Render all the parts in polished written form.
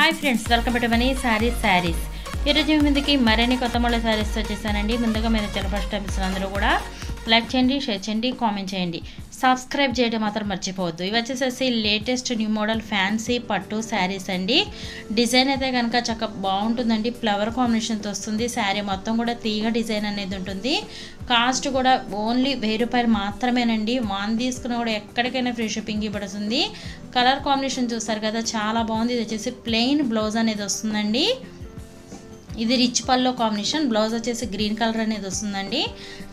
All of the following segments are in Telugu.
Hi friends, welcome to money saris. ఈరోజు ముందుకి మరిన్ని కొత్త మోడల్ శారీస్ వచ్చేసానండి. ముందుగా మీరు చాలా ఫస్ట్ టైం అందరూ కూడా లైక్ చేయండి, షేర్ చేయండి, కామెంట్ చేయండి, సబ్స్క్రైబ్ చేయడం మాత్రం మర్చిపోవద్దు. ఇవి వచ్చేసేసి లేటెస్ట్ న్యూ మోడల్ ఫ్యాన్సీ పట్టు శారీస్ అండి. డిజైన్ అయితే కనుక చక్కగా బాగుంటుందండి. ఫ్లవర్ కాంబినేషన్తో వస్తుంది. శారీ మొత్తం కూడా తీగ డిజైన్ అనేది ఉంటుంది. కాస్ట్ కూడా ఓన్లీ 1000 రూపాయలు మాత్రమేనండి. వాన్ తీసుకున్న కూడా ఎక్కడికైనా ఫ్రీ షిప్పింగ్ ఇవ్వబడుతుంది. కలర్ కాంబినేషన్ చూస్తారు కదా, చాలా బాగుంది. ఇది వచ్చేసి ప్లెయిన్ బ్లౌజ్ అనేది వస్తుందండి. ఇది రిచ్ పల్లో కాంబినేషన్. బ్లౌజ్ వచ్చేసి గ్రీన్ కలర్ అనేది వస్తుందండి.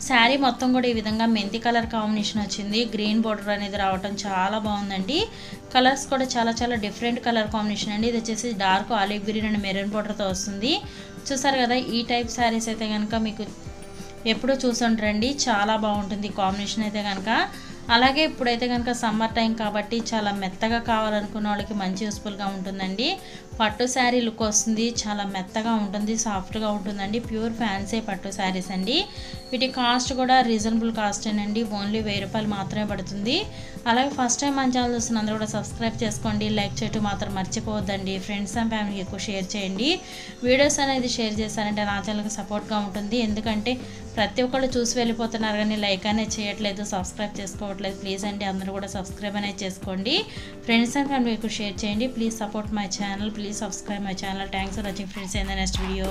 శారీ మొత్తం కూడా ఈ విధంగా మెంతి కలర్ కాంబినేషన్ వచ్చింది. గ్రీన్ బోర్డర్ అనేది రావటం చాలా బాగుందండి. కలర్స్ కూడా చాలా డిఫరెంట్ కలర్ కాంబినేషన్ అండి. ఇది వచ్చేసి dark olive green and maroon బోర్డర్తో వస్తుంది. చూసారు కదా, ఈ టైప్ శారీస్ అయితే కనుక మీకు ఎప్పుడూ చూసుంటారండి. చాలా బాగుంటుంది కాంబినేషన్ అయితే కనుక. అలాగే ఇప్పుడైతే కనుక సమ్మర్ టైం కాబట్టి చాలా మెత్తగా కావాలనుకున్న వాళ్ళకి మంచి యూస్ఫుల్గా ఉంటుందండి. పట్టు శారీ లుక్ వస్తుంది. చాలా మెత్తగా ఉంటుంది, సాఫ్ట్గా ఉంటుందండి. ప్యూర్ ఫ్యాన్సీ పట్టు శారీస్ అండి. వీటి కాస్ట్ కూడా రీజనబుల్ కాస్టేనండి. ఓన్లీ 1000 రూపాయలు మాత్రమే పడుతుంది. అలాగే ఫస్ట్ టైం మన ఛానల్ చూస్తున్న అందరూ కూడా సబ్స్క్రైబ్ చేసుకోండి. లైక్ చేయటం మాత్రం మర్చిపోవద్దండి. ఫ్రెండ్స్ అండ్ ఫ్యామిలీకి ఎక్కువ షేర్ చేయండి. వీడియోస్ అనేది షేర్ చేశారంటే నా ఛానల్కి సపోర్ట్గా ఉంటుంది. ఎందుకంటే ప్రతి ఒక్కళ్ళు చూసి వెళ్ళిపోతున్నారు కానీ లైక్ అనేది చేయట్లేదు, సబ్స్క్రైబ్ చేసుకోవట్లేదు. ప్లీజ్ అండి, అందరూ కూడా సబ్స్క్రైబ్ అనేది చేసుకోండి. ఫ్రెండ్స్ అండ్ ఫ్యామిలీకి షేర్ చేయండి. Please support my channel. Please subscribe my channel. Thanks for watching friends. In the next video.